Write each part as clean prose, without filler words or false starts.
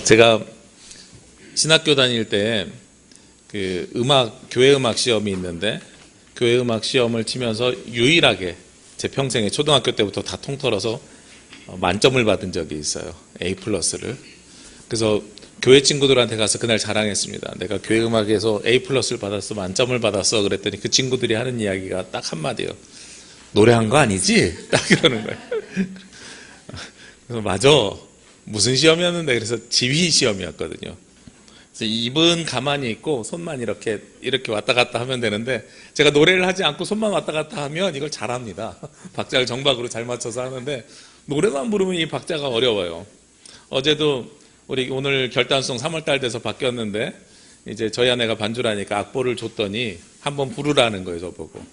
제가 신학교 다닐 때 그 교회 음악 시험이 있는데 교회 음악 시험을 치면서 유일하게 제 평생에 초등학교 때부터 다 통틀어서 만점을 받은 적이 있어요. A+를. 그래서 교회 친구들한테 가서 그날 자랑했습니다. 내가 교회 음악에서 A+를 받았어, 만점을 받았어. 그랬더니 그 친구들이 하는 이야기가 딱 한마디예요. 노래한 거 아니지? 딱 이러는 거예요. 그래서 맞아. 무슨 시험이었는데? 그래서 지휘 시험이었거든요. 그래서 입은 가만히 있고 손만 이렇게 왔다 갔다 하면 되는데, 제가 노래를 하지 않고 손만 왔다 갔다 하면 이걸 잘합니다. 박자를 정박으로 잘 맞춰서 하는데, 노래만 부르면 이 박자가 어려워요. 어제도 우리 오늘 결단송 3월달 돼서 바뀌었는데, 이제 저희 아내가 반주를 하니까 악보를 줬더니 한번 부르라는 거예요, 저보고.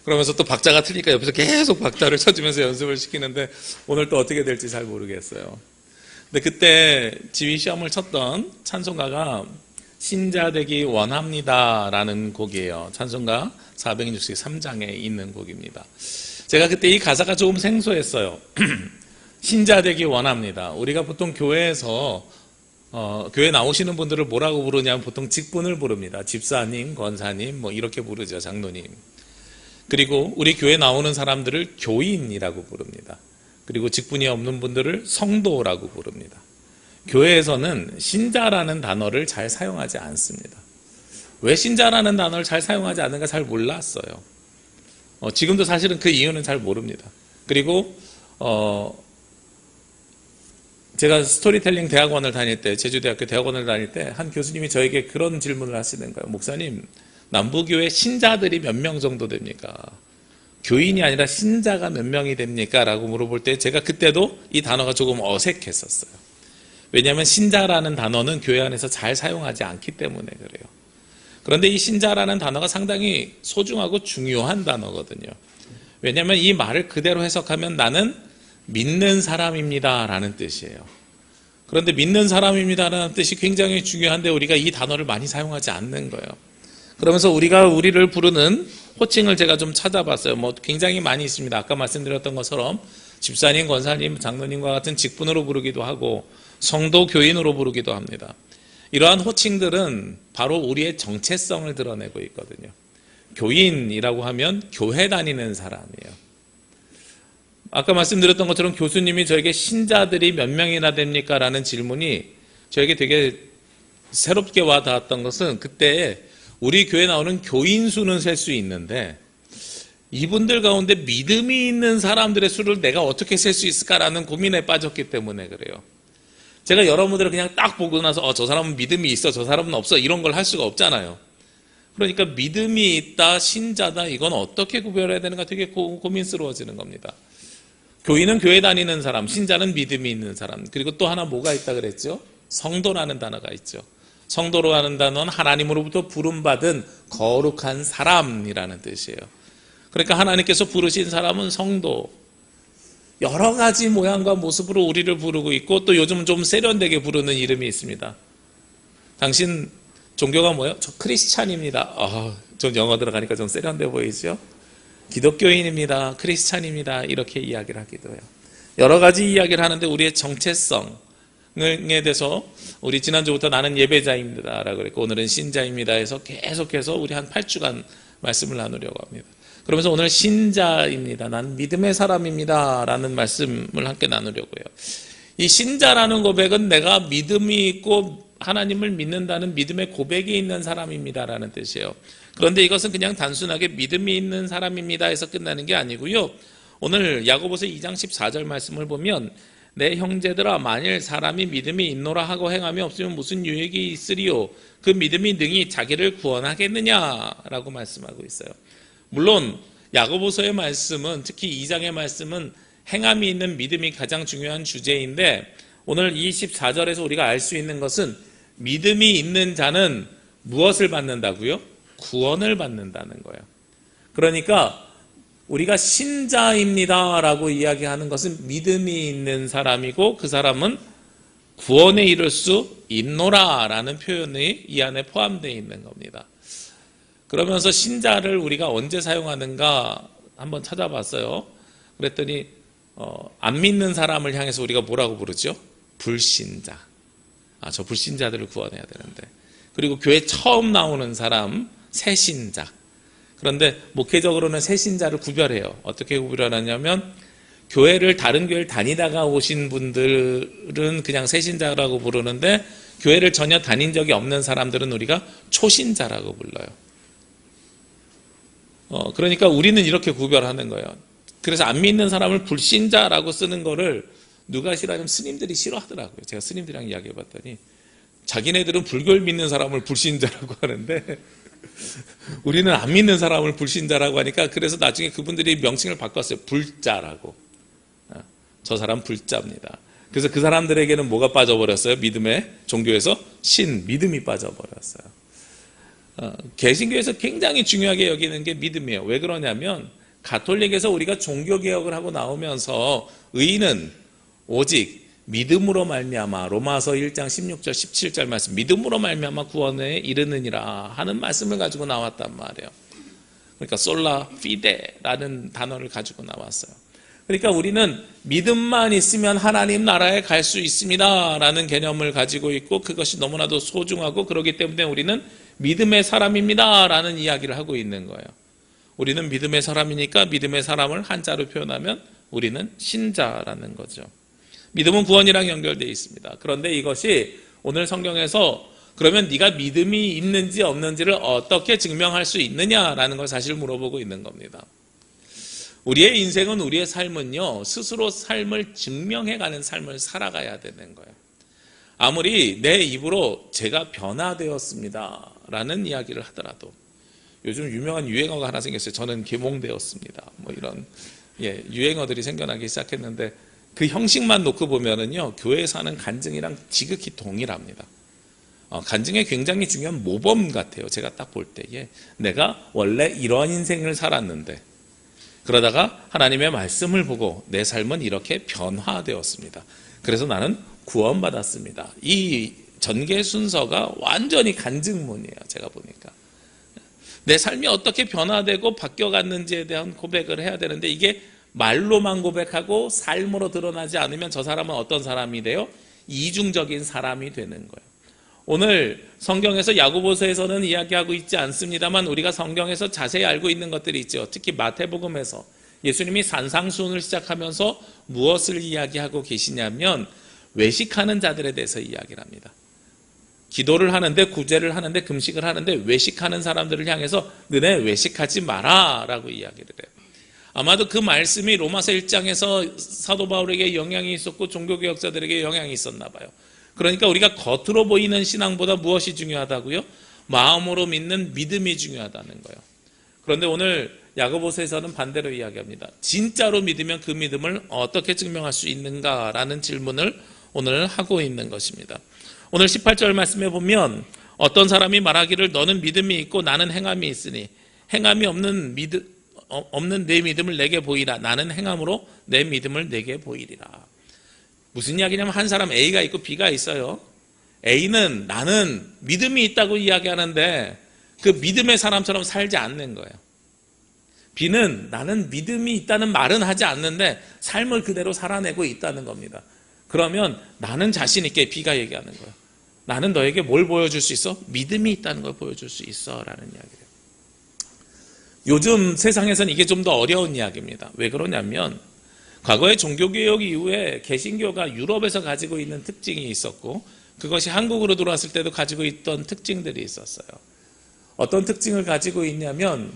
그러면서 또 박자가 틀리니까 옆에서 계속 박자를 쳐주면서 연습을 시키는데, 오늘 또 어떻게 될지 잘 모르겠어요. 근데 그때 지휘 시험을 쳤던 찬송가가 신자 되기 원합니다 라는 곡이에요. 찬송가 463장에 있는 곡입니다. 제가 그때 이 가사가 조금 생소했어요. 신자 되기 원합니다. 우리가 보통 교회에서 교회 나오시는 분들을 뭐라고 부르냐면 보통 직분을 부릅니다. 집사님, 권사님 뭐 이렇게 부르죠. 장로님. 그리고 우리 교회 나오는 사람들을 교인이라고 부릅니다. 그리고 직분이 없는 분들을 성도라고 부릅니다. 교회에서는 신자라는 단어를 잘 사용하지 않습니다. 왜 신자라는 단어를 잘 사용하지 않는가 잘 몰랐어요. 지금도 사실은 그 이유는 잘 모릅니다. 그리고 제가 스토리텔링 대학원을 다닐 때, 제주대학교 대학원을 다닐 때 한 교수님이 저에게 그런 질문을 하시는 거예요. 목사님, 남부교회 신자들이 몇 명 정도 됩니까? 교인이 아니라 신자가 몇 명이 됩니까? 라고 물어볼 때 제가 그때도 이 단어가 조금 어색했었어요. 왜냐하면 신자라는 단어는 교회 안에서 잘 사용하지 않기 때문에 그래요. 그런데 이 신자라는 단어가 상당히 소중하고 중요한 단어거든요. 왜냐하면 이 말을 그대로 해석하면 나는 믿는 사람입니다 라는 뜻이에요. 그런데 믿는 사람입니다 라는 뜻이 굉장히 중요한데 우리가 이 단어를 많이 사용하지 않는 거예요. 그러면서 우리가 우리를 부르는 호칭을 제가 좀 찾아봤어요. 뭐 굉장히 많이 있습니다. 아까 말씀드렸던 것처럼 집사님, 권사님, 장로님과 같은 직분으로 부르기도 하고 성도, 교인으로 부르기도 합니다. 이러한 호칭들은 바로 우리의 정체성을 드러내고 있거든요. 교인이라고 하면 교회 다니는 사람이에요. 아까 말씀드렸던 것처럼 교수님이 저에게 신자들이 몇 명이나 됩니까? 라는 질문이 저에게 되게 새롭게 와닿았던 것은 그때 우리 교회에 나오는 교인 수는 셀 수 있는데 이분들 가운데 믿음이 있는 사람들의 수를 내가 어떻게 셀 수 있을까라는 고민에 빠졌기 때문에 그래요. 제가 여러분들을 그냥 딱 보고 나서 저 사람은 믿음이 있어, 저 사람은 없어 이런 걸 할 수가 없잖아요. 그러니까 믿음이 있다, 신자다 이건 어떻게 구별해야 되는가 되게 고민스러워지는 겁니다. 교인은 교회 다니는 사람, 신자는 믿음이 있는 사람. 그리고 또 하나 뭐가 있다 그랬죠? 성도라는 단어가 있죠. 성도라는 단어는 하나님으로부터 부름받은 거룩한 사람이라는 뜻이에요. 그러니까 하나님께서 부르신 사람은 성도. 여러 가지 모양과 모습으로 우리를 부르고 있고 또 요즘은 좀 세련되게 부르는 이름이 있습니다. 당신 종교가 뭐예요? 저 크리스찬입니다. 전 영어 들어가니까 좀 세련돼 보이죠? 기독교인입니다. 크리스찬입니다. 이렇게 이야기를 하기도 해요. 여러 가지 이야기를 하는데 우리의 정체성 에 대해서 우리 지난주부터 나는 예배자입니다 라고 그랬고 오늘은 신자입니다 해서 계속해서 우리 한 8주간 말씀을 나누려고 합니다. 그러면서 오늘 신자입니다. 난 믿음의 사람입니다 라는 말씀을 함께 나누려고 해요. 이 신자라는 고백은 내가 믿음이 있고 하나님을 믿는다는 믿음의 고백이 있는 사람입니다 라는 뜻이에요. 그런데 이것은 그냥 단순하게 믿음이 있는 사람입니다 해서 끝나는 게 아니고요. 오늘 야고보서 2장 14절 말씀을 보면 내 형제들아 만일 사람이 믿음이 있노라 하고 행함이 없으면 무슨 유익이 있으리요 그 믿음이 능히 자기를 구원하겠느냐라고 말씀하고 있어요. 물론 야고보서의 말씀은 특히 2장의 말씀은 행함이 있는 믿음이 가장 중요한 주제인데 오늘 24절에서 우리가 알 수 있는 것은 믿음이 있는 자는 무엇을 받는다고요? 구원을 받는다는 거예요. 그러니까 우리가 신자입니다 라고 이야기하는 것은 믿음이 있는 사람이고 그 사람은 구원에 이를 수 있노라 라는 표현이 이 안에 포함되어 있는 겁니다. 그러면서 신자를 우리가 언제 사용하는가 한번 찾아봤어요. 그랬더니 안 믿는 사람을 향해서 우리가 뭐라고 부르죠? 불신자. 저 불신자들을 구원해야 되는데. 그리고 교회 처음 나오는 사람, 새신자. 그런데 목회적으로는 새신자를 구별해요. 어떻게 구별하냐면 교회를 다른 교회를 다니다가 오신 분들은 그냥 새신자라고 부르는데 교회를 전혀 다닌 적이 없는 사람들은 우리가 초신자라고 불러요. 그러니까 우리는 이렇게 구별하는 거예요. 그래서 안 믿는 사람을 불신자라고 쓰는 거를 누가 싫어하냐면 스님들이 싫어하더라고요. 제가 스님들이랑 이야기해봤더니 자기네들은 불교를 믿는 사람을 불신자라고 하는데 우리는 안 믿는 사람을 불신자라고 하니까 그래서 나중에 그분들이 명칭을 바꿨어요. 불자라고. 저 사람 불자입니다. 그래서 그 사람들에게는 뭐가 빠져버렸어요? 믿음의 종교에서 믿음이 빠져버렸어요. 개신교에서 굉장히 중요하게 여기는 게 믿음이에요. 왜 그러냐면 가톨릭에서 우리가 종교개혁을 하고 나오면서 의인은 오직 믿음으로 말미암아 로마서 1장 16절 17절 말씀 믿음으로 말미암아 구원에 이르느니라 하는 말씀을 가지고 나왔단 말이에요. 그러니까 솔라 피데라는 단어를 가지고 나왔어요. 그러니까 우리는 믿음만 있으면 하나님 나라에 갈 수 있습니다 라는 개념을 가지고 있고 그것이 너무나도 소중하고 그렇기 때문에 우리는 믿음의 사람입니다 라는 이야기를 하고 있는 거예요. 우리는 믿음의 사람이니까 믿음의 사람을 한자로 표현하면 우리는 신자라는 거죠. 믿음은 구원이랑 연결되어 있습니다. 그런데 이것이 오늘 성경에서 그러면 네가 믿음이 있는지 없는지를 어떻게 증명할 수 있느냐라는 걸 사실 물어보고 있는 겁니다. 우리의 인생은 우리의 삶은요 스스로 삶을 증명해가는 삶을 살아가야 되는 거예요. 아무리 내 입으로 제가 변화되었습니다 라는 이야기를 하더라도 요즘 유명한 유행어가 하나 생겼어요. 저는 계몽되었습니다. 뭐 이런 유행어들이 생겨나기 시작했는데 그 형식만 놓고 보면은요 교회에서 하는 간증이랑 지극히 동일합니다. 간증에 굉장히 중요한 모범 같아요. 제가 딱 볼 때에 내가 원래 이런 인생을 살았는데 그러다가 하나님의 말씀을 보고 내 삶은 이렇게 변화되었습니다. 그래서 나는 구원받았습니다. 이 전개 순서가 완전히 간증문이에요. 제가 보니까 내 삶이 어떻게 변화되고 바뀌어갔는지에 대한 고백을 해야 되는데 이게 말로만 고백하고 삶으로 드러나지 않으면 저 사람은 어떤 사람이 돼요? 이중적인 사람이 되는 거예요. 오늘 성경에서 야고보서에서는 이야기하고 있지 않습니다만 우리가 성경에서 자세히 알고 있는 것들이 있죠. 특히 마태복음에서 예수님이 산상수훈을 시작하면서 무엇을 이야기하고 계시냐면 외식하는 자들에 대해서 이야기를 합니다. 기도를 하는데 구제를 하는데 금식을 하는데 외식하는 사람들을 향해서 너네 외식하지 마라 라고 이야기를 해요. 아마도 그 말씀이 로마서 1장에서 사도 바울에게 영향이 있었고 종교개혁자들에게 영향이 있었나 봐요. 그러니까 우리가 겉으로 보이는 신앙보다 무엇이 중요하다고요? 마음으로 믿는 믿음이 중요하다는 거예요. 그런데 오늘 야고보서에서는 반대로 이야기합니다. 진짜로 믿으면 그 믿음을 어떻게 증명할 수 있는가라는 질문을 오늘 하고 있는 것입니다. 오늘 18절 말씀에 보면 어떤 사람이 말하기를 너는 믿음이 있고 나는 행함이 있으니 행함이 없는 내 믿음을 내게 보이라. 나는 행함으로 내 믿음을 내게 보이리라. 무슨 이야기냐면 한 사람 A가 있고 B가 있어요. A는 나는 믿음이 있다고 이야기하는데 그 믿음의 사람처럼 살지 않는 거예요. B는 나는 믿음이 있다는 말은 하지 않는데 삶을 그대로 살아내고 있다는 겁니다. 그러면 나는 자신 있게 B가 얘기하는 거예요. 나는 너에게 뭘 보여줄 수 있어? 믿음이 있다는 걸 보여줄 수 있어 라는 이야기예요. 요즘 세상에서는 이게 좀 더 어려운 이야기입니다. 왜 그러냐면 과거의 종교개혁 이후에 개신교가 유럽에서 가지고 있는 특징이 있었고 그것이 한국으로 들어왔을 때도 가지고 있던 특징들이 있었어요. 어떤 특징을 가지고 있냐면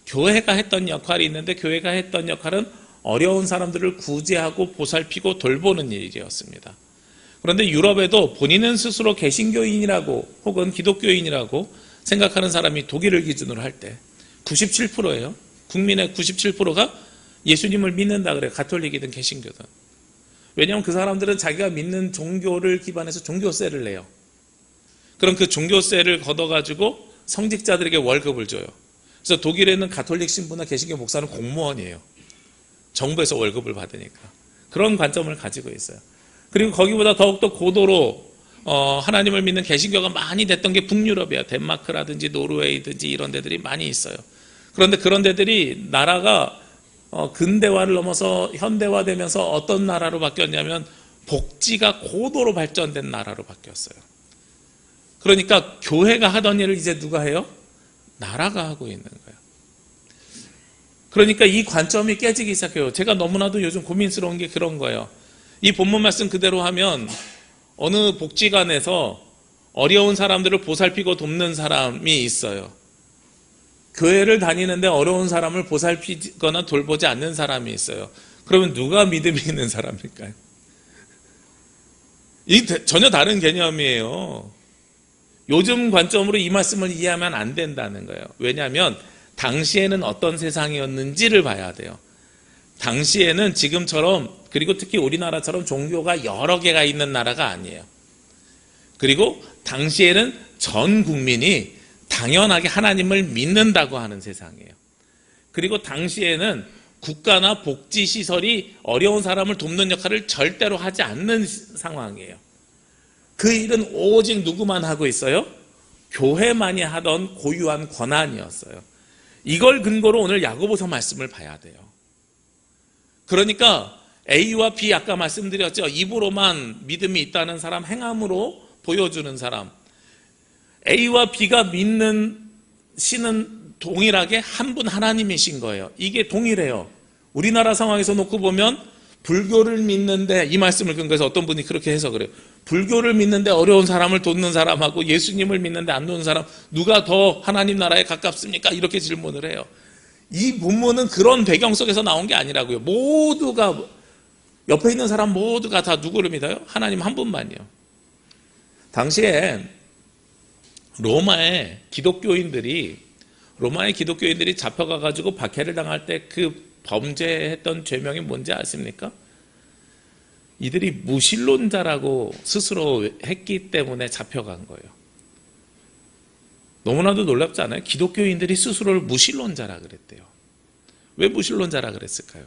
교회가 했던 역할이 있는데 교회가 했던 역할은 어려운 사람들을 구제하고 보살피고 돌보는 일이었습니다. 그런데 유럽에도 본인은 스스로 개신교인이라고 혹은 기독교인이라고 생각하는 사람이 독일을 기준으로 할 때 97%예요. 국민의 97%가 예수님을 믿는다 그래요. 가톨릭이든 개신교든. 왜냐하면 그 사람들은 자기가 믿는 종교를 기반해서 종교세를 내요. 그럼 그 종교세를 걷어가지고 성직자들에게 월급을 줘요. 그래서 독일에는 가톨릭 신부나 개신교 목사는 공무원이에요. 정부에서 월급을 받으니까. 그런 관점을 가지고 있어요. 그리고 거기보다 더욱더 고도로 하나님을 믿는 개신교가 많이 됐던 게 북유럽이야. 덴마크라든지 노르웨이든지 이런 데들이 많이 있어요. 그런데 그런 데들이 나라가 근대화를 넘어서 현대화되면서 어떤 나라로 바뀌었냐면 복지가 고도로 발전된 나라로 바뀌었어요. 그러니까 교회가 하던 일을 이제 누가 해요? 나라가 하고 있는 거예요. 그러니까 이 관점이 깨지기 시작해요. 제가 너무나도 요즘 고민스러운 게 그런 거예요. 이 본문 말씀 그대로 하면 어느 복지관에서 어려운 사람들을 보살피고 돕는 사람이 있어요. 교회를 다니는데 어려운 사람을 보살피거나 돌보지 않는 사람이 있어요. 그러면 누가 믿음이 있는 사람일까요? 이 전혀 다른 개념이에요. 요즘 관점으로 이 말씀을 이해하면 안 된다는 거예요. 왜냐하면 당시에는 어떤 세상이었는지를 봐야 돼요. 당시에는 지금처럼, 그리고 특히 우리나라처럼 종교가 여러 개가 있는 나라가 아니에요. 그리고 당시에는 전 국민이 당연하게 하나님을 믿는다고 하는 세상이에요. 그리고 당시에는 국가나 복지시설이 어려운 사람을 돕는 역할을 절대로 하지 않는 상황이에요. 그 일은 오직 누구만 하고 있어요? 교회만이 하던 고유한 권한이었어요. 이걸 근거로 오늘 야고보서 말씀을 봐야 돼요. 그러니까 A와 B, 아까 말씀드렸죠. 입으로만 믿음이 있다는 사람, 행함으로 보여주는 사람. A와 B가 믿는 신은 동일하게 한 분 하나님이신 거예요. 이게 동일해요. 우리나라 상황에서 놓고 보면 불교를 믿는데, 이 말씀을 근거해서 어떤 분이 그렇게 해서 그래요. 불교를 믿는데 어려운 사람을 돕는 사람하고 예수님을 믿는데 안 돕는 사람, 누가 더 하나님 나라에 가깝습니까? 이렇게 질문을 해요. 이 본문은 그런 배경 속에서 나온 게 아니라고요. 모두가, 옆에 있는 사람 모두가 다 누구를 믿어요? 하나님 한 분만요. 당시에 로마의 기독교인들이 잡혀가가지고 박해를 당할 때 그 범죄했던 죄명이 뭔지 아십니까? 이들이 무신론자라고 스스로 했기 때문에 잡혀간 거예요. 너무나도 놀랍지 않아요? 기독교인들이 스스로를 무신론자라 그랬대요. 왜 무신론자라 그랬을까요?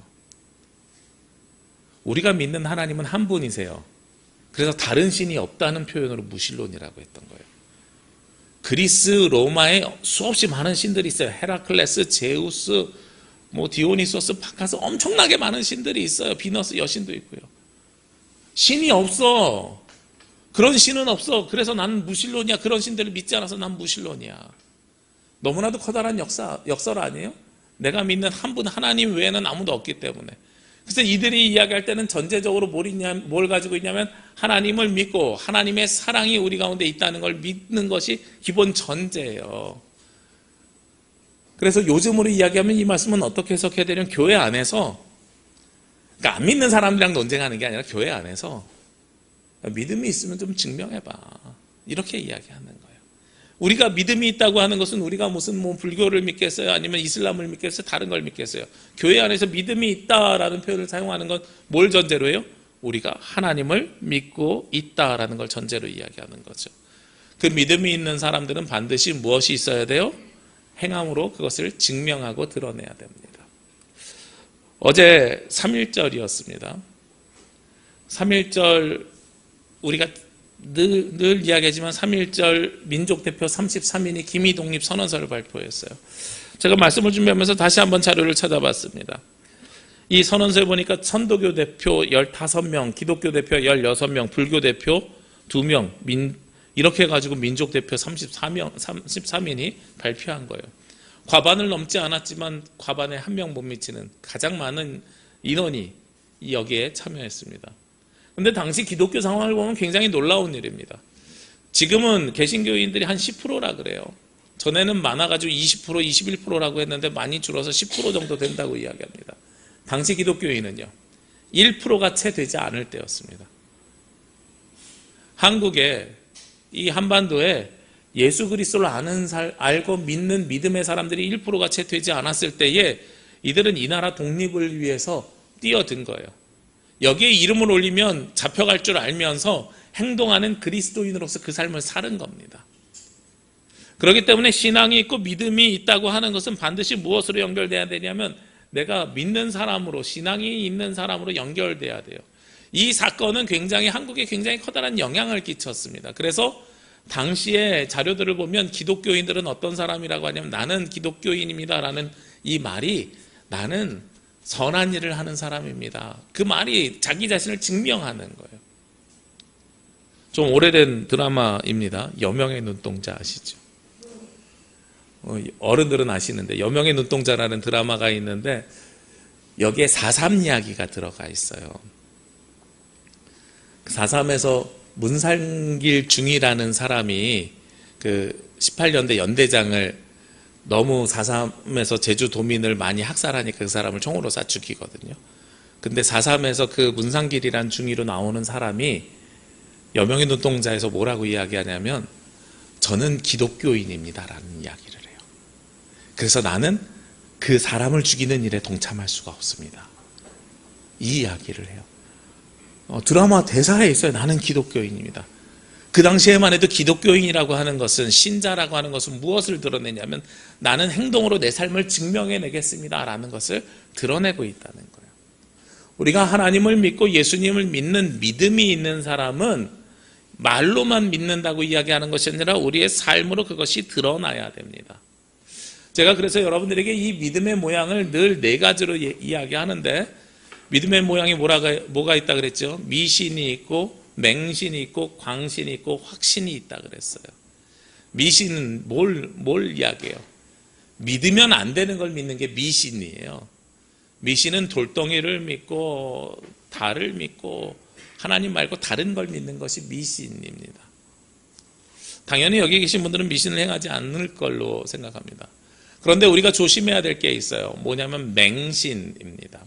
우리가 믿는 하나님은 한 분이세요. 그래서 다른 신이 없다는 표현으로 무신론이라고 했던 거예요. 그리스, 로마에 수없이 많은 신들이 있어요. 헤라클레스, 제우스, 디오니소스, 바카스, 엄청나게 많은 신들이 있어요. 비너스 여신도 있고요. 신이 없어. 그런 신은 없어. 그래서 나는 무신론이야. 그런 신들을 믿지 않아서 난 무신론이야. 너무나도 커다란 역설 아니에요? 내가 믿는 한 분 하나님 외에는 아무도 없기 때문에. 그래서 이들이 이야기할 때는 전제적으로 뭘 가지고 있냐면 하나님을 믿고 하나님의 사랑이 우리 가운데 있다는 걸 믿는 것이 기본 전제예요. 그래서 요즘으로 이야기하면 이 말씀은 어떻게 해석해야 되냐면, 교회 안에서, 그러니까 안 믿는 사람들이랑 논쟁하는 게 아니라 교회 안에서 믿음이 있으면 좀 증명해봐, 이렇게 이야기하는 거예요. 우리가 믿음이 있다고 하는 것은 우리가 무슨 불교를 믿겠어요? 아니면 이슬람을 믿겠어요? 다른 걸 믿겠어요? 교회 안에서 믿음이 있다라는 표현을 사용하는 건 뭘 전제로 해요? 우리가 하나님을 믿고 있다라는 걸 전제로 이야기하는 거죠. 그 믿음이 있는 사람들은 반드시 무엇이 있어야 돼요? 행함으로 그것을 증명하고 드러내야 됩니다. 어제 3.1절이었습니다. 3.1절, 우리가 늘 이야기하지만 3.1절 민족대표 33인이 기미독립 선언서를 발표했어요. 제가 말씀을 준비하면서 다시 한번 자료를 찾아봤습니다. 이 선언서에 보니까 천도교 대표 15명, 기독교 대표 16명, 불교 대표 2명, 이렇게 해가지고 민족대표 33인이 발표한 거예요. 과반을 넘지 않았지만 과반에 한 명 못 미치는 가장 많은 인원이 여기에 참여했습니다. 그런데 당시 기독교 상황을 보면 굉장히 놀라운 일입니다. 지금은 개신교인들이 한 10%라 그래요. 전에는 많아가지고 20%, 21%라고 했는데 많이 줄어서 10% 정도 된다고 이야기합니다. 당시 기독교인은요, 1%가 채 되지 않을 때였습니다. 한국에, 이 한반도에 예수 그리스도를 알고 믿는 믿음의 사람들이 1%가 채 되지 않았을 때에 이들은 이 나라 독립을 위해서 뛰어든 거예요. 여기에 이름을 올리면 잡혀갈 줄 알면서 행동하는 그리스도인으로서 그 삶을 사는 겁니다. 그렇기 때문에 신앙이 있고 믿음이 있다고 하는 것은 반드시 무엇으로 연결돼야 되냐면, 내가 믿는 사람으로, 신앙이 있는 사람으로 연결돼야 돼요. 이 사건은 한국에 굉장히 커다란 영향을 끼쳤습니다. 그래서 당시의 자료들을 보면 기독교인들은 어떤 사람이라고 하냐면, 나는 기독교인입니다라는 이 말이 나는 선한 일을 하는 사람입니다. 그 말이 자기 자신을 증명하는 거예요. 좀 오래된 드라마입니다. 여명의 눈동자 아시죠? 어른들은 아시는데 여명의 눈동자라는 드라마가 있는데 여기에 4.3 이야기가 들어가 있어요. 4.3에서 문상길 중이라는 사람이 그 18년대 연대장을 너무 4.3에서 제주도민을 많이 학살하니까 그 사람을 총으로 쏴 죽이거든요. 근데 4.3에서 그 문상길이란 중위로 나오는 사람이 여명의 눈동자에서 뭐라고 이야기하냐면 저는 기독교인입니다 라는 이야기를 해요. 그래서 나는 그 사람을 죽이는 일에 동참할 수가 없습니다. 이 이야기를 해요. 드라마 대사에 있어요. 나는 기독교인입니다. 그 당시에만 해도 기독교인이라고 하는 것은, 신자라고 하는 것은 무엇을 드러내냐면 나는 행동으로 내 삶을 증명해내겠습니다 라는 것을 드러내고 있다는 거예요. 우리가 하나님을 믿고 예수님을 믿는 믿음이 있는 사람은 말로만 믿는다고 이야기하는 것이 아니라 우리의 삶으로 그것이 드러나야 됩니다. 제가 그래서 여러분들에게 이 믿음의 모양을 늘 4가지로 이야기하는데, 믿음의 모양이 뭐가 있다 그랬죠? 미신이 있고 맹신이 있고 광신이 있고 확신이 있다 그랬어요. 미신은 뭘 이야기해요? 믿으면 안 되는 걸 믿는 게 미신이에요. 미신은 돌덩이를 믿고 달을 믿고 하나님 말고 다른 걸 믿는 것이 미신입니다. 당연히 여기 계신 분들은 미신을 행하지 않을 걸로 생각합니다. 그런데 우리가 조심해야 될 게 있어요. 뭐냐면 맹신입니다.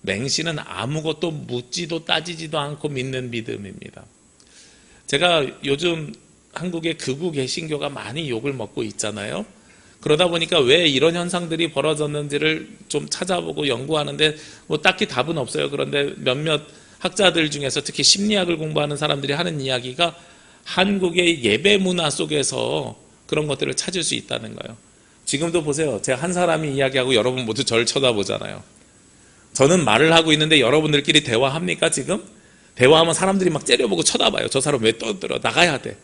맹신은 아무것도 묻지도 따지지도 않고 믿는 믿음입니다. 제가 요즘 한국의 극우 개신교가 많이 욕을 먹고 있잖아요. 그러다 보니까 왜 이런 현상들이 벌어졌는지를 좀 찾아보고 연구하는데 뭐 딱히 답은 없어요. 그런데 몇몇 학자들 중에서 특히 심리학을 공부하는 사람들이 하는 이야기가 한국의 예배 문화 속에서 그런 것들을 찾을 수 있다는 거예요. 지금도 보세요. 제가 한 사람이 이야기하고 여러분 모두 저를 쳐다보잖아요. 저는 말을 하고 있는데 여러분들끼리 대화합니까 지금? 대화하면 사람들이 막 째려보고 쳐다봐요. 저 사람 왜 떠들어? 나가야 돼.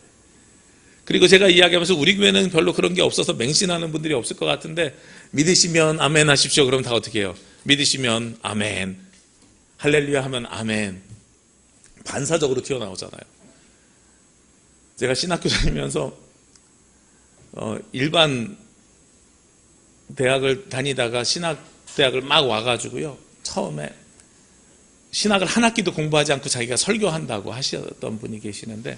그리고 제가 이야기하면서 우리 교회는 별로 그런 게 없어서 맹신하는 분들이 없을 것 같은데, 믿으시면 아멘 하십시오. 그럼 다 어떻게 해요? 믿으시면 아멘, 할렐루야 하면 아멘. 반사적으로 튀어나오잖아요. 제가 신학교 다니면서 일반 대학을 다니다가 신학대학을 막 와가지고요, 처음에 신학을 한 학기도 공부하지 않고 자기가 설교한다고 하셨던 분이 계시는데,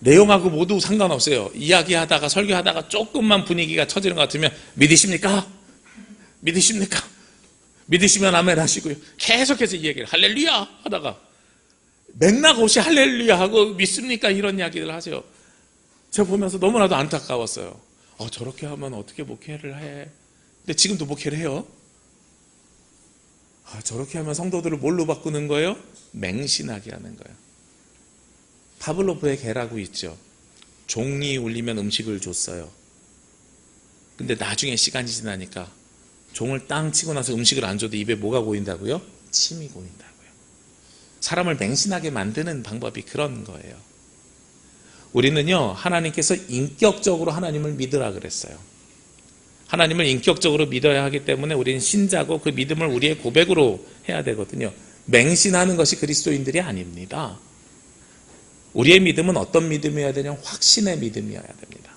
내용하고 모두 상관없어요. 이야기하다가 설교하다가 조금만 분위기가 처지는 것 같으면 믿으십니까? 믿으십니까? 믿으시면 아멘 하시고요. 계속해서 이 얘기를 할렐루야 하다가 맥락 없이 할렐루야 하고 믿습니까? 이런 이야기를 하세요. 제가 보면서 너무나도 안타까웠어요. 저렇게 하면 어떻게 목회를 해? 근데 지금도 목회를 해요. 저렇게 하면 성도들을 뭘로 바꾸는 거예요? 맹신하게 하는 거예요. 파블로프의 개라고 있죠. 종이 울리면 음식을 줬어요. 근데 나중에 시간이 지나니까 종을 땅 치고 나서 음식을 안 줘도 입에 뭐가 고인다고요? 침이 고인다고요. 사람을 맹신하게 만드는 방법이 그런 거예요. 우리는요, 하나님께서 인격적으로 하나님을 믿으라 그랬어요. 하나님을 인격적으로 믿어야 하기 때문에 우리는 신자고 그 믿음을 우리의 고백으로 해야 되거든요. 맹신하는 것이 그리스도인들이 아닙니다. 우리의 믿음은 어떤 믿음이어야 되냐면 확신의 믿음이어야 됩니다.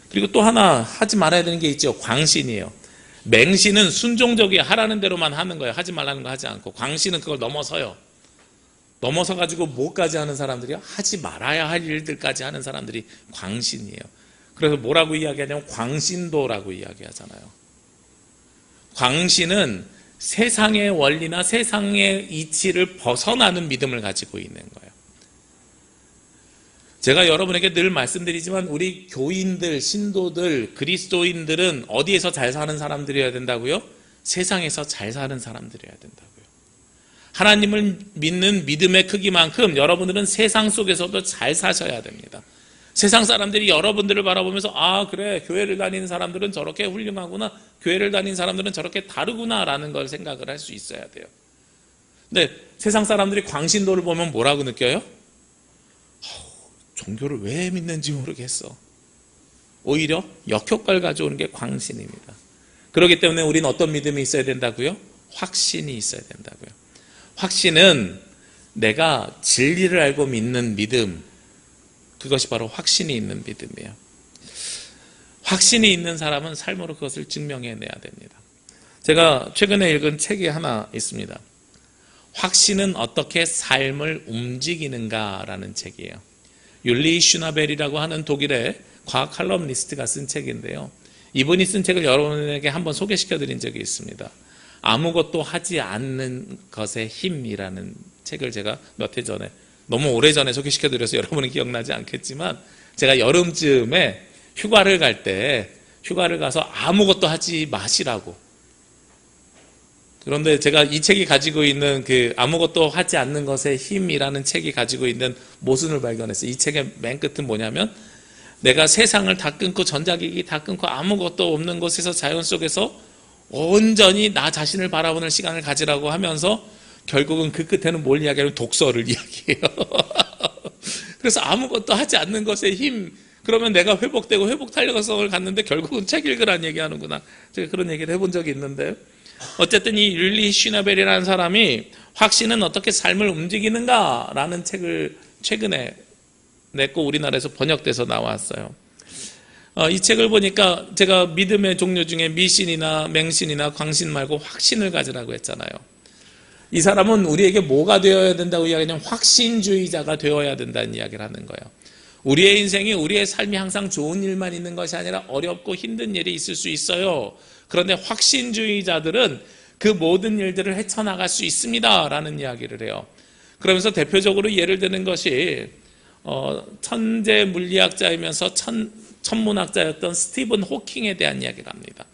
그리고 또 하나 하지 말아야 되는 게 있죠. 광신이에요. 맹신은 순종적이에요. 하라는 대로만 하는 거예요. 하지 말라는 거 하지 않고. 광신은 그걸 넘어서요. 넘어서 가지고 뭐까지 하는 사람들이요? 하지 말아야 할 일들까지 하는 사람들이 광신이에요. 그래서 뭐라고 이야기하냐면 광신도라고 이야기하잖아요. 광신은 세상의 원리나 세상의 이치를 벗어나는 믿음을 가지고 있는 거예요. 제가 여러분에게 늘 말씀드리지만 우리 교인들, 신도들, 그리스도인들은 어디에서 잘 사는 사람들이어야 된다고요? 세상에서 잘 사는 사람들이어야 된다고요. 하나님을 믿는 믿음의 크기만큼 여러분들은 세상 속에서도 잘 사셔야 됩니다. 세상 사람들이 여러분들을 바라보면서 그래, 교회를 다니는 사람들은 저렇게 훌륭하구나, 교회를 다니는 사람들은 저렇게 다르구나 라는 걸 생각을 할 수 있어야 돼요. 근데 세상 사람들이 광신도를 보면 뭐라고 느껴요? 종교를 왜 믿는지 모르겠어. 오히려 역효과를 가져오는 게 광신입니다. 그렇기 때문에 우리는 어떤 믿음이 있어야 된다고요? 확신이 있어야 된다고요. 확신은 내가 진리를 알고 믿는 믿음, 그것이 바로 확신이 있는 믿음이에요. 확신이 있는 사람은 삶으로 그것을 증명해내야 됩니다. 제가 최근에 읽은 책이 하나 있습니다. 확신은 어떻게 삶을 움직이는가라는 책이에요. 율리 슈나벨이라고 하는 독일의 과학 칼럼니스트가 쓴 책인데요. 이분이 쓴 책을 여러분에게 한번 소개시켜드린 적이 있습니다. 아무것도 하지 않는 것의 힘이라는 책을 제가 몇 해 전에, 너무 오래전에 소개시켜드려서 여러분은 기억나지 않겠지만, 제가 여름쯤에 휴가를 갈 때 휴가를 가서 아무것도 하지 마시라고. 그런데 제가 이 책이 가지고 있는 그 아무것도 하지 않는 것의 힘이라는 책이 가지고 있는 모순을 발견했어요. 이 책의 맨 끝은 뭐냐면, 내가 세상을 다 끊고 전자기기 다 끊고 아무것도 없는 곳에서 자연 속에서 온전히 나 자신을 바라보는 시간을 가지라고 하면서 결국은 그 끝에는 뭘 이야기하면 독서를 이야기해요. 그래서 아무것도 하지 않는 것의 힘, 그러면 내가 회복되고 회복 탄력성을 갖는데 결국은 책 읽으라는 얘기하는구나. 제가 그런 얘기를 해본 적이 있는데요. 어쨌든 이 율리 슈나벨이라는 사람이 확신은 어떻게 삶을 움직이는가라는 책을 최근에 냈고 우리나라에서 번역돼서 나왔어요. 이 책을 보니까 제가 믿음의 종류 중에 미신이나 맹신이나 광신 말고 확신을 가지라고 했잖아요. 이 사람은 우리에게 뭐가 되어야 된다고 이야기하냐면 확신주의자가 되어야 된다는 이야기를 하는 거예요. 우리의 인생이, 우리의 삶이 항상 좋은 일만 있는 것이 아니라 어렵고 힘든 일이 있을 수 있어요. 그런데 확신주의자들은 그 모든 일들을 헤쳐나갈 수 있습니다 라는 이야기를 해요. 그러면서 대표적으로 예를 드는 것이 천재 물리학자이면서 천문학자였던 스티븐 호킹에 대한 이야기를 합니다.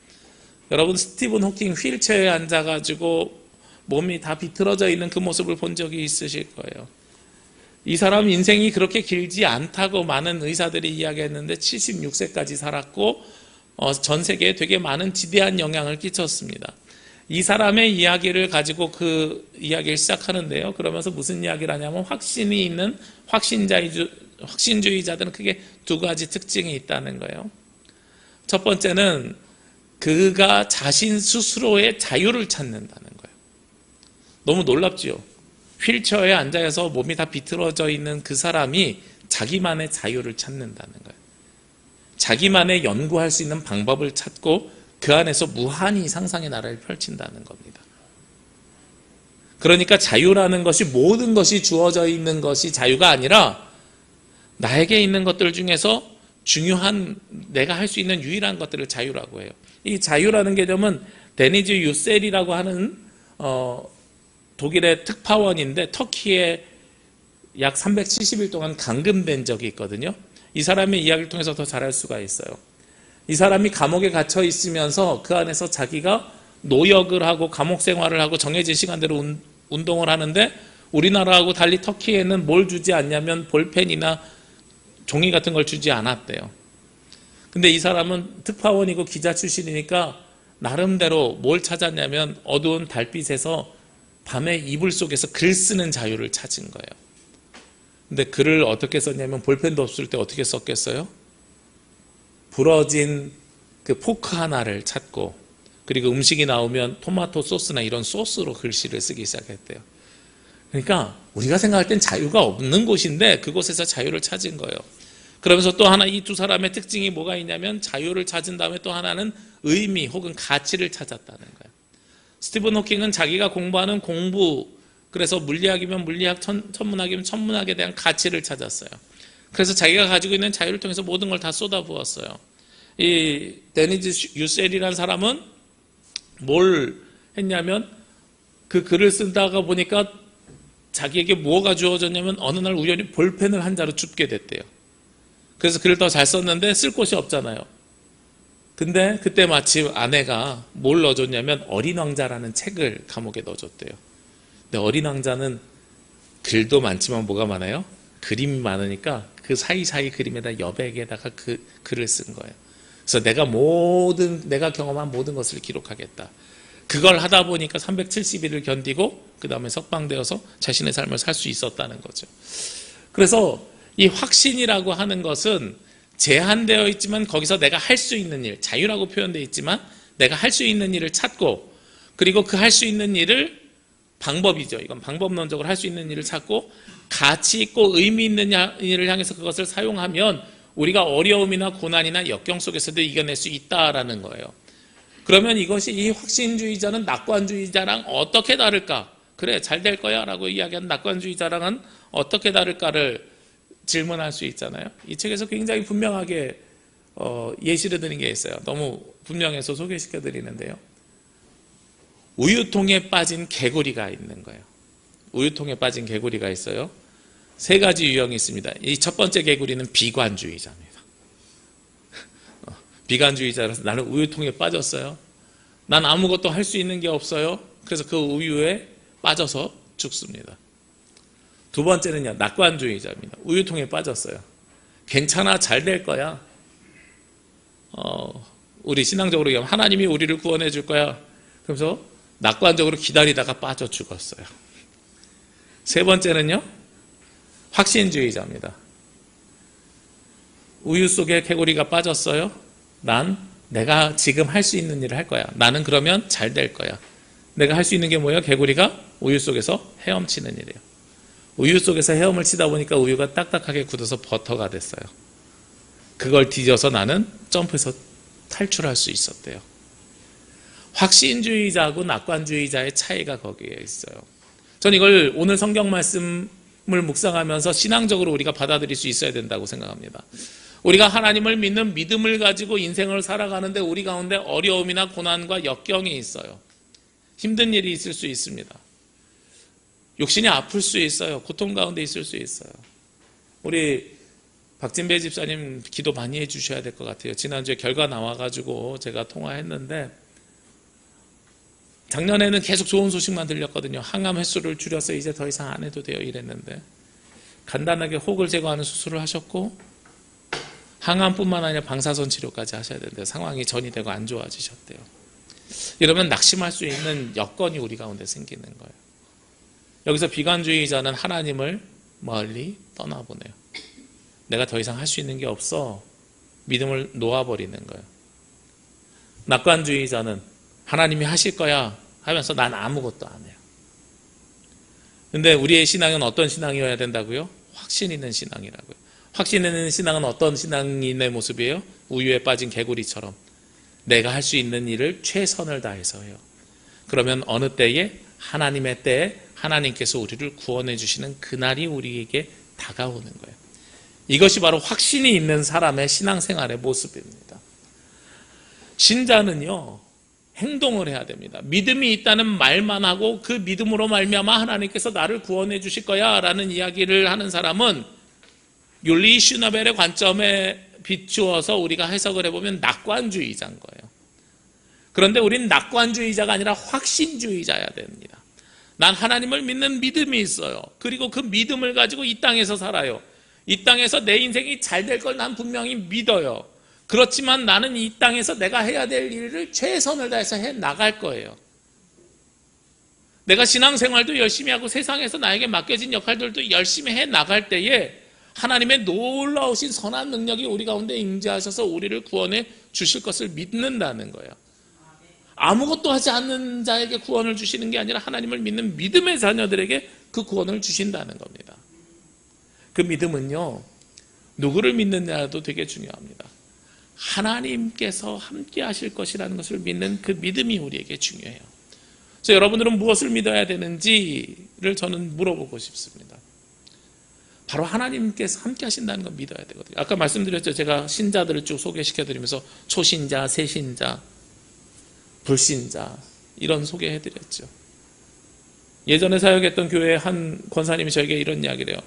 여러분, 스티븐 호킹 휠체어에 앉아가지고 몸이 다 비틀어져 있는 그 모습을 본 적이 있으실 거예요. 이 사람 인생이 그렇게 길지 않다고 많은 의사들이 이야기했는데 76세까지 살았고 전 세계에 되게 많은 지대한 영향을 끼쳤습니다. 이 사람의 이야기를 가지고 그 이야기를 시작하는데요. 그러면서 무슨 이야기를 하냐면, 확신이 있는 확신주의자들은 크게 두 가지 특징이 있다는 거예요. 첫 번째는 그가 자신 스스로의 자유를 찾는다는 거예요. 너무 놀랍지요? 휠체어에 앉아서 몸이 다 비틀어져 있는 그 사람이 자기만의 자유를 찾는다는 거예요. 자기만의 연구할 수 있는 방법을 찾고 그 안에서 무한히 상상의 나라를 펼친다는 겁니다. 그러니까 자유라는 것이 모든 것이 주어져 있는 것이 자유가 아니라 나에게 있는 것들 중에서 중요한, 내가 할 수 있는 유일한 것들을 자유라고 해요. 이 자유라는 개념은 데니즈 유셀이라고 하는 독일의 특파원인데 터키에 약 370일 동안 감금된 적이 있거든요. 이 사람의 이야기를 통해서 더 잘할 수가 있어요. 이 사람이 감옥에 갇혀 있으면서 그 안에서 자기가 노역을 하고 감옥 생활을 하고 정해진 시간대로 운동을 하는데, 우리나라하고 달리 터키에는 뭘 주지 않냐면 볼펜이나 종이 같은 걸 주지 않았대요. 근데 이 사람은 특파원이고 기자 출신이니까 나름대로 뭘 찾았냐면 어두운 달빛에서 밤에 이불 속에서 글 쓰는 자유를 찾은 거예요. 근데 글을 어떻게 썼냐면, 볼펜도 없을 때 어떻게 썼겠어요? 부러진 그 포크 하나를 찾고, 그리고 음식이 나오면 토마토 소스나 이런 소스로 글씨를 쓰기 시작했대요. 그러니까 우리가 생각할 땐 자유가 없는 곳인데 그곳에서 자유를 찾은 거예요. 그러면서 또 하나, 이 두 사람의 특징이 뭐가 있냐면, 자유를 찾은 다음에 또 하나는 의미 혹은 가치를 찾았다는 거예요. 스티븐 호킹은 자기가 공부하는 공부, 그래서 물리학이면 물리학, 천문학이면 천문학에 대한 가치를 찾았어요. 그래서 자기가 가지고 있는 자유를 통해서 모든 걸 다 쏟아부었어요. 이 데니즈 유셀이라는 사람은 뭘 했냐면, 그 글을 쓰다가 보니까 자기에게 뭐가 주어졌냐면 어느 날 우연히 볼펜을 한 자루 줍게 됐대요. 그래서 글을 더 잘 썼는데 쓸 곳이 없잖아요. 근데 그때 마침 아내가 뭘 넣어줬냐면 어린 왕자라는 책을 감옥에 넣어줬대요. 근데 어린 왕자는 글도 많지만 뭐가 많아요? 그림이 많으니까 그 사이사이 그림에다 여백에다가 그 글을 쓴 거예요. 그래서 내가 경험한 모든 것을 기록하겠다. 그걸 하다 보니까 370일을 견디고 그 다음에 석방되어서 자신의 삶을 살 수 있었다는 거죠. 그래서 이 확신이라고 하는 것은 제한되어 있지만 거기서 내가 할 수 있는 일, 자유라고 표현되어 있지만 내가 할 수 있는 일을 찾고, 그리고 그 할 수 있는 일을 방법이죠. 이건 방법론적으로 할 수 있는 일을 찾고 가치 있고 의미 있는 일을 향해서 그것을 사용하면 우리가 어려움이나 고난이나 역경 속에서도 이겨낼 수 있다라는 거예요. 그러면 이것이 이 확신주의자는 낙관주의자랑 어떻게 다를까? 그래, 잘 될 거야 라고 이야기하는 낙관주의자랑은 어떻게 다를까를 질문할 수 있잖아요. 이 책에서 굉장히 분명하게 예시를 드린 게 있어요. 너무 분명해서 소개시켜 드리는데요. 우유통에 빠진 개구리가 있는 거예요. 우유통에 빠진 개구리가 있어요. 세 가지 유형이 있습니다. 이 첫 번째 개구리는 비관주의자입니다. 비관주의자라서 나는 우유통에 빠졌어요. 난 아무것도 할 수 있는 게 없어요. 그래서 그 우유에 빠져서 죽습니다. 두 번째는요, 낙관주의자입니다. 우유통에 빠졌어요. 괜찮아, 잘 될 거야. 우리 신앙적으로 얘기하면 하나님이 우리를 구원해 줄 거야. 그래서 낙관적으로 기다리다가 빠져 죽었어요. 세 번째는요, 확신주의자입니다. 우유 속에 개구리가 빠졌어요. 내가 지금 할 수 있는 일을 할 거야. 나는 그러면 잘 될 거야. 내가 할 수 있는 게 뭐예요? 개구리가 우유 속에서 헤엄치는 일이에요. 우유 속에서 헤엄을 치다 보니까 우유가 딱딱하게 굳어서 버터가 됐어요. 그걸 뒤져서 나는 점프해서 탈출할 수 있었대요. 확신주의자하고 낙관주의자의 차이가 거기에 있어요. 전 이걸 오늘 성경 말씀을 묵상하면서 신앙적으로 우리가 받아들일 수 있어야 된다고 생각합니다. 우리가 하나님을 믿는 믿음을 가지고 인생을 살아가는데 우리 가운데 어려움이나 고난과 역경이 있어요. 힘든 일이 있을 수 있습니다. 육신이 아플 수 있어요. 고통 가운데 있을 수 있어요. 우리 박진배 집사님 기도 많이 해주셔야 될 것 같아요. 지난주에 결과 나와가지고 제가 통화했는데 작년에는 계속 좋은 소식만 들렸거든요. 항암 횟수를 줄여서 이제 더 이상 안 해도 돼요 이랬는데 간단하게 혹을 제거하는 수술을 하셨고 항암뿐만 아니라 방사선 치료까지 하셔야 되는데 상황이 전이되고 안 좋아지셨대요. 이러면 낙심할 수 있는 여건이 우리 가운데 생기는 거예요. 여기서 비관주의자는 하나님을 멀리 떠나보내요. 내가 더 이상 할 수 있는 게 없어. 믿음을 놓아버리는 거예요. 낙관주의자는 하나님이 하실 거야 하면서 난 아무것도 안 해요. 근데 우리의 신앙은 어떤 신앙이어야 된다고요? 확신 있는 신앙이라고요. 확신 있는 신앙은 어떤 신앙인의 모습이에요? 우유에 빠진 개구리처럼 내가 할 수 있는 일을 최선을 다해서 해요. 그러면 어느 때에 하나님의 때에 하나님께서 우리를 구원해 주시는 그날이 우리에게 다가오는 거예요. 이것이 바로 확신이 있는 사람의 신앙생활의 모습입니다. 신자는요, 행동을 해야 됩니다. 믿음이 있다는 말만 하고 그 믿음으로 말미암아 하나님께서 나를 구원해 주실 거야 라는 이야기를 하는 사람은 율리 슈나벨의 관점에 비추어서 우리가 해석을 해보면 낙관주의자인 거예요. 그런데 우린 낙관주의자가 아니라 확신주의자여야 됩니다. 난 하나님을 믿는 믿음이 있어요. 그리고 그 믿음을 가지고 이 땅에서 살아요. 이 땅에서 내 인생이 잘 될 걸 난 분명히 믿어요. 그렇지만 나는 이 땅에서 내가 해야 될 일을 최선을 다해서 해 나갈 거예요. 내가 신앙생활도 열심히 하고 세상에서 나에게 맡겨진 역할들도 열심히 해 나갈 때에 하나님의 놀라우신 선한 능력이 우리 가운데 임재하셔서 우리를 구원해 주실 것을 믿는다는 거예요. 아무것도 하지 않는 자에게 구원을 주시는 게 아니라 하나님을 믿는 믿음의 자녀들에게 그 구원을 주신다는 겁니다. 그 믿음은요, 누구를 믿느냐도 되게 중요합니다. 하나님께서 함께 하실 것이라는 것을 믿는 그 믿음이 우리에게 중요해요. 그래서 여러분들은 무엇을 믿어야 되는지를 저는 물어보고 싶습니다. 바로 하나님께서 함께 하신다는 걸 믿어야 되거든요. 아까 말씀드렸죠. 제가 신자들을 쭉 소개시켜드리면서 초신자, 새신자, 불신자 이런 소개해드렸죠. 예전에 사역했던 교회의 한 권사님이 저에게 이런 이야기를 해요.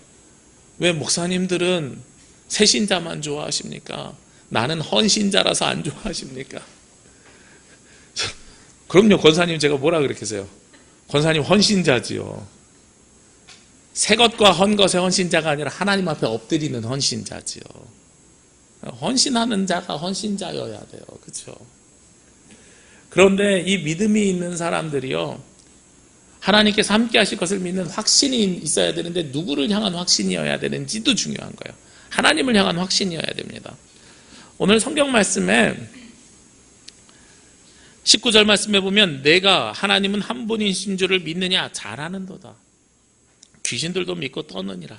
왜 목사님들은 새신자만 좋아하십니까? 나는 헌신자라서 안 좋아하십니까? 그럼요. 권사님 제가 뭐라 그랬겠어요? 권사님 헌신자지요. 새 것과 헌 것의 헌신자가 아니라 하나님 앞에 엎드리는 헌신자지요. 헌신하는 자가 헌신자여야 돼요. 그렇죠? 그런데 이 믿음이 있는 사람들이요, 하나님께서 함께 하실 것을 믿는 확신이 있어야 되는데 누구를 향한 확신이어야 되는지도 중요한 거예요. 하나님을 향한 확신이어야 됩니다. 오늘 성경 말씀에 19절 말씀해 보면 내가 하나님은 한 분이신 줄을 믿느냐? 잘하는도다. 귀신들도 믿고 떠느니라.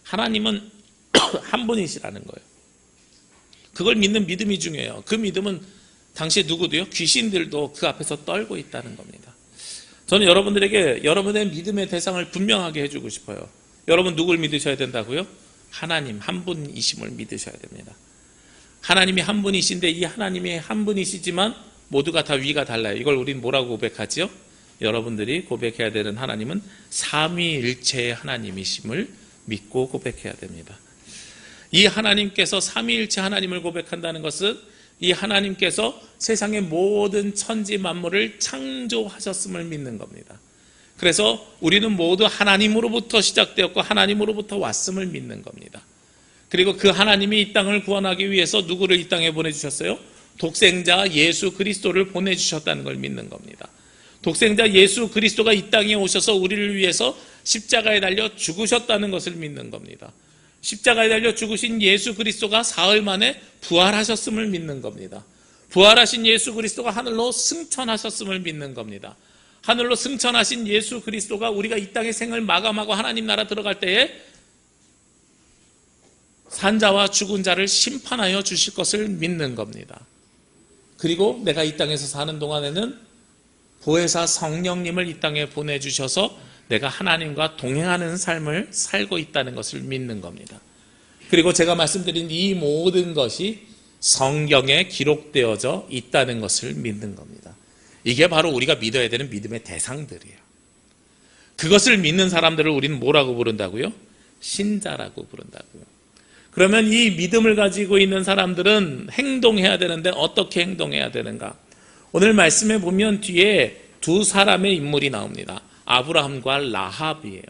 하나님은 한 분이시라는 거예요. 그걸 믿는 믿음이 중요해요. 그 믿음은 당시 누구도요? 귀신들도 그 앞에서 떨고 있다는 겁니다. 저는 여러분들에게 여러분의 믿음의 대상을 분명하게 해주고 싶어요. 여러분 누굴 믿으셔야 된다고요? 하나님 한 분이심을 믿으셔야 됩니다. 하나님이 한 분이신데 이 하나님이 한 분이시지만 모두가 다 위가 달라요. 이걸 우린 뭐라고 고백하지요? 여러분들이 고백해야 되는 하나님은 삼위일체의 하나님이심을 믿고 고백해야 됩니다. 이 하나님께서 삼위일체 하나님을 고백한다는 것은 이 하나님께서 세상의 모든 천지 만물을 창조하셨음을 믿는 겁니다. 그래서 우리는 모두 하나님으로부터 시작되었고 하나님으로부터 왔음을 믿는 겁니다. 그리고 그 하나님이 이 땅을 구원하기 위해서 누구를 이 땅에 보내주셨어요? 독생자 예수 그리스도를 보내주셨다는 걸 믿는 겁니다. 독생자 예수 그리스도가 이 땅에 오셔서 우리를 위해서 십자가에 달려 죽으셨다는 것을 믿는 겁니다. 십자가에 달려 죽으신 예수 그리스도가 사흘 만에 부활하셨음을 믿는 겁니다. 부활하신 예수 그리스도가 하늘로 승천하셨음을 믿는 겁니다. 하늘로 승천하신 예수 그리스도가 우리가 이 땅의 생을 마감하고 하나님 나라 들어갈 때에 산자와 죽은 자를 심판하여 주실 것을 믿는 겁니다. 그리고 내가 이 땅에서 사는 동안에는 보혜사 성령님을 이 땅에 보내주셔서 내가 하나님과 동행하는 삶을 살고 있다는 것을 믿는 겁니다. 그리고 제가 말씀드린 이 모든 것이 성경에 기록되어져 있다는 것을 믿는 겁니다. 이게 바로 우리가 믿어야 되는 믿음의 대상들이에요. 그것을 믿는 사람들을 우리는 뭐라고 부른다고요? 신자라고 부른다고요. 그러면 이 믿음을 가지고 있는 사람들은 행동해야 되는데 어떻게 행동해야 되는가? 오늘 말씀에 보면 뒤에 두 사람의 인물이 나옵니다. 아브라함과 라합이에요.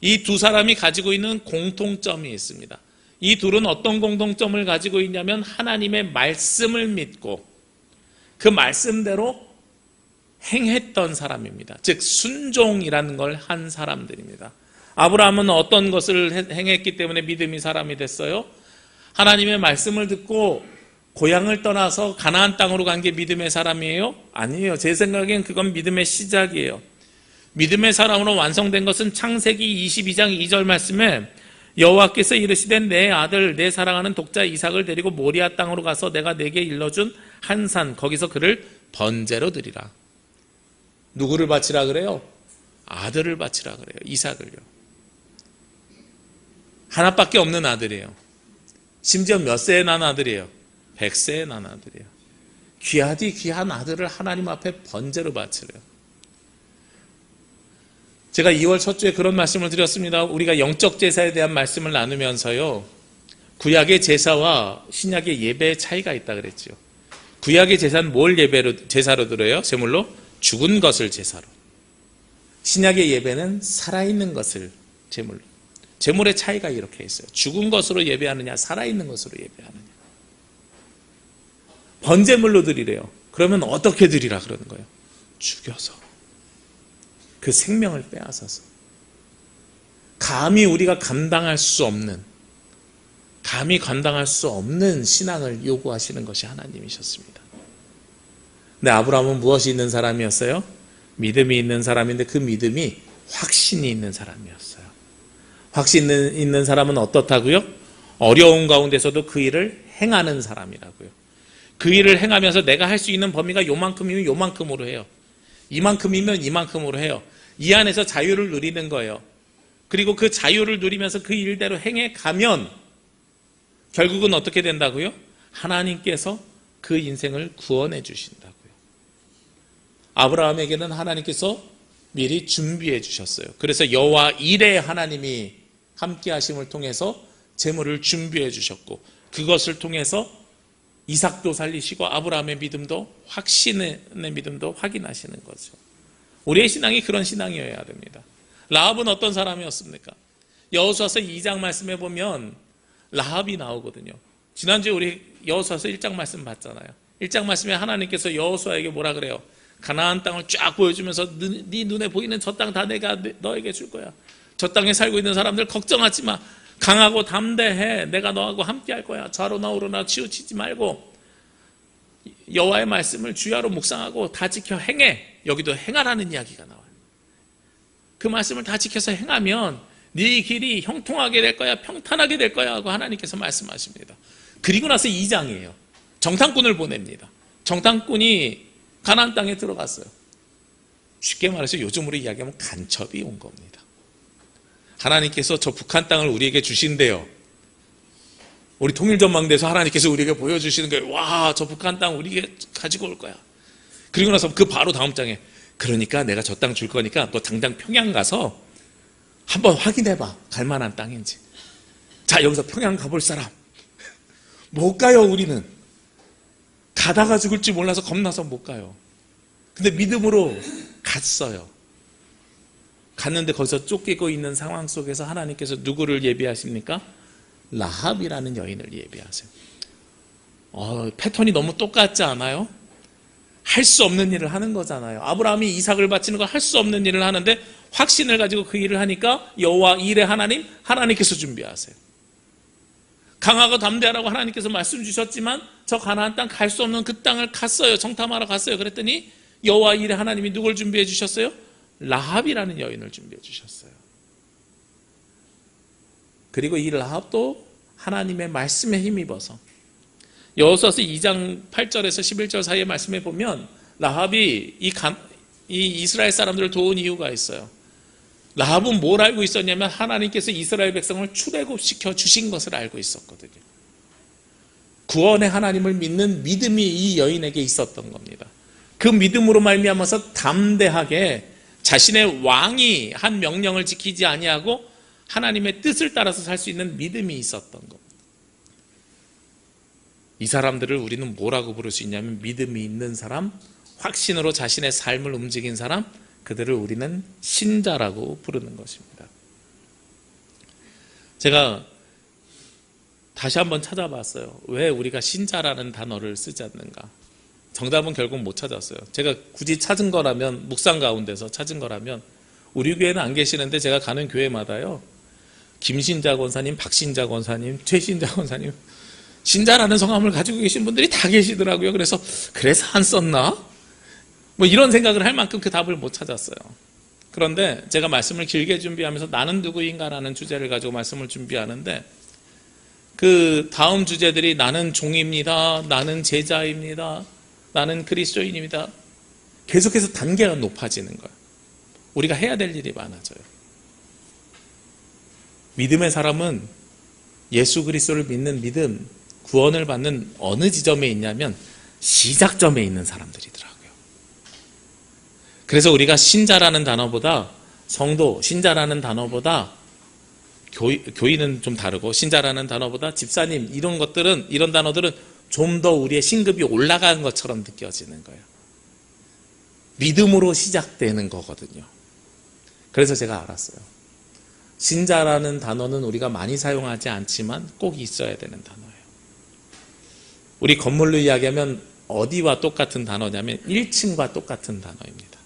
이 두 사람이 가지고 있는 공통점이 있습니다. 이 둘은 어떤 공통점을 가지고 있냐면 하나님의 말씀을 믿고 그 말씀대로 행했던 사람입니다. 즉 순종이라는 걸 한 사람들입니다. 아브라함은 어떤 것을 행했기 때문에 믿음이 사람이 됐어요? 하나님의 말씀을 듣고 고향을 떠나서 가나안 땅으로 간 게 믿음의 사람이에요? 아니에요. 제 생각엔 그건 믿음의 시작이에요. 믿음의 사람으로 완성된 것은 창세기 22장 2절 말씀에 여호와께서 이르시되 내 아들 내 사랑하는 독자 이삭을 데리고 모리아 땅으로 가서 내가 내게 일러준 한 산 거기서 그를 번제로 드리라. 누구를 바치라 그래요? 아들을 바치라 그래요. 이삭을요. 하나밖에 없는 아들이에요. 심지어 몇 세에 난 아들이에요? 100세에 난 아들이에요. 귀하디 귀한 아들을 하나님 앞에 번제로 바치래요. 제가 2월 첫 주에 그런 말씀을 드렸습니다. 우리가 영적 제사에 대한 말씀을 나누면서요, 구약의 제사와 신약의 예배의 차이가 있다 그랬죠. 구약의 제사는 뭘 제사로 드려요? 제물로? 죽은 것을 제사로. 신약의 예배는 살아있는 것을 제물로. 제물의 차이가 이렇게 있어요. 죽은 것으로 예배하느냐, 살아있는 것으로 예배하느냐. 번제물로 드리래요. 그러면 어떻게 드리라 그러는 거예요? 죽여서. 그 생명을 빼앗아서. 감히 우리가 감당할 수 없는 신앙을 요구하시는 것이 하나님이셨습니다. 근데 아브라함은 무엇이 있는 사람이었어요? 믿음이 있는 사람인데 그 믿음이 확신이 있는 사람이었어요. 확신 있는 사람은 어떻다고요? 어려운 가운데서도 그 일을 행하는 사람이라고요. 그 일을 행하면서 내가 할 수 있는 범위가 요만큼이면 요만큼으로 해요. 이만큼이면 이만큼으로 해요. 이 안에서 자유를 누리는 거예요. 그리고 그 자유를 누리면서 그 일대로 행해 가면 결국은 어떻게 된다고요? 하나님께서 그 인생을 구원해 주신다고요. 아브라함에게는 하나님께서 미리 준비해 주셨어요. 그래서 여호와 일의 하나님이 함께 하심을 통해서 재물을 준비해 주셨고, 그것을 통해서 이삭도 살리시고 아브라함의 믿음도, 확신의 믿음도 확인하시는 거죠. 우리의 신앙이 그런 신앙이어야 됩니다. 라합은 어떤 사람이었습니까? 여호수아서 2장 말씀에 보면 라합이 나오거든요. 지난주에 우리 여호수아서 1장 말씀 봤잖아요. 1장 말씀에 하나님께서 여호수아에게 뭐라 그래요? 가나안 땅을 쫙 보여주면서 네 눈에 보이는 저 땅 다 내가 너에게 줄 거야. 저 땅에 살고 있는 사람들 걱정하지 마. 강하고 담대해. 내가 너하고 함께 할 거야. 좌로나 우로나 치우치지 말고. 여호와의 말씀을 주야로 묵상하고 다 지켜 행해. 여기도 행하라는 이야기가 나와요. 그 말씀을 다 지켜서 행하면 네 길이 형통하게 될 거야, 평탄하게 될 거야 하고 하나님께서 말씀하십니다. 그리고 나서 2장이에요. 정탐꾼을 보냅니다. 정탐꾼이 가나안 땅에 들어갔어요. 쉽게 말해서 요즘으로 이야기하면 간첩이 온 겁니다. 하나님께서 저 북한 땅을 우리에게 주신대요. 우리 통일전망대에서 하나님께서 우리에게 보여주시는 거예요. 와, 저 북한 땅 우리에게 가지고 올 거야. 그리고 나서 그 바로 다음 장에, 그러니까 내가 저 땅 줄 거니까 너 당장 평양 가서 한번 확인해봐. 갈 만한 땅인지. 자, 여기서 평양 가볼 사람. 못 가요, 우리는. 가다가 죽을지 몰라서 겁나서 못 가요. 근데 믿음으로 갔어요. 갔는데 거기서 쫓기고 있는 상황 속에서 하나님께서 누구를 예비하십니까? 라합이라는 여인을 예비하세요. 패턴이 너무 똑같지 않아요? 할 수 없는 일을 하는 거잖아요. 아브라함이 이삭을 바치는 거 할 수 없는 일을 하는데 확신을 가지고 그 일을 하니까 여호와 일의 하나님, 하나님께서 준비하세요. 강하고 담대하라고 하나님께서 말씀 주셨지만 저 가나안 땅 갈 수 없는 그 땅을 갔어요. 정탐하러 갔어요. 그랬더니 여호와 일의 하나님이 누굴 준비해 주셨어요? 라합이라는 여인을 준비해 주셨어요. 그리고 이 라합도 하나님의 말씀에 힘입어서 여호수아서 2장 8절에서 11절 사이의 말씀에 보면 라합이 이 이스라엘 사람들을 도운 이유가 있어요. 라합은 뭘 알고 있었냐면 하나님께서 이스라엘 백성을 출애굽시켜 주신 것을 알고 있었거든요. 구원의 하나님을 믿는 믿음이 이 여인에게 있었던 겁니다. 그 믿음으로 말미암아서 담대하게 자신의 왕이 한 명령을 지키지 아니하고 하나님의 뜻을 따라서 살 수 있는 믿음이 있었던 겁니다. 이 사람들을 우리는 뭐라고 부를 수 있냐면 믿음이 있는 사람, 확신으로 자신의 삶을 움직인 사람, 그들을 우리는 신자라고 부르는 것입니다. 제가 다시 한번 찾아봤어요. 왜 우리가 신자라는 단어를 쓰지 않는가? 정답은 결국 못 찾았어요. 제가 굳이 찾은 거라면, 묵상 가운데서 찾은 거라면, 우리 교회는 안 계시는데 제가 가는 교회마다요, 김신자 권사님, 박신자 권사님, 최신자 권사님, 신자라는 성함을 가지고 계신 분들이 다 계시더라고요. 그래서 안 썼나? 뭐 이런 생각을 할 만큼 그 답을 못 찾았어요. 그런데 제가 말씀을 길게 준비하면서 나는 누구인가라는 주제를 가지고 말씀을 준비하는데 그 다음 주제들이 나는 종입니다. 나는 제자입니다. 나는 그리스도인입니다. 계속해서 단계가 높아지는 거예요. 우리가 해야 될 일이 많아져요. 믿음의 사람은 예수 그리스도를 믿는 믿음, 구원을 받는 어느 지점에 있냐면 시작점에 있는 사람들이더라고요. 그래서 우리가 신자라는 단어보다 성도, 신자라는 단어보다 교인은 좀 다르고 신자라는 단어보다 집사님 이런 것들은, 이런 단어들은 좀 더 우리의 신급이 올라간 것처럼 느껴지는 거예요. 믿음으로 시작되는 거거든요. 그래서 제가 알았어요. 신자라는 단어는 우리가 많이 사용하지 않지만 꼭 있어야 되는 단어예요. 우리 건물로 이야기하면 어디와 똑같은 단어냐면 1층과 똑같은 단어입니다.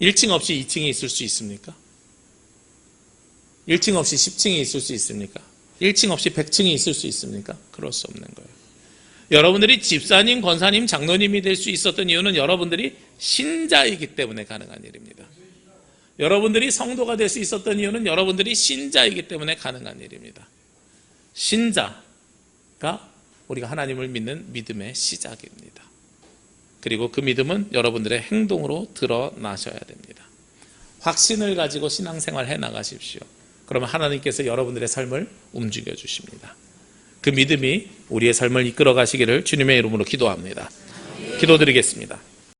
1층 없이 2층이 있을 수 있습니까? 1층 없이 10층이 있을 수 있습니까? 1층 없이 100층이 있을 수 있습니까? 그럴 수 없는 거예요. 여러분들이 집사님, 권사님, 장로님이 될 수 있었던 이유는 여러분들이 신자이기 때문에 가능한 일입니다. 여러분들이 성도가 될 수 있었던 이유는 여러분들이 신자이기 때문에 가능한 일입니다. 신자가 우리가 하나님을 믿는 믿음의 시작입니다. 그리고 그 믿음은 여러분들의 행동으로 드러나셔야 됩니다. 확신을 가지고 신앙생활 해 나가십시오. 그러면 하나님께서 여러분들의 삶을 움직여 주십니다. 그 믿음이 우리의 삶을 이끌어 가시기를 주님의 이름으로 기도합니다. 기도드리겠습니다.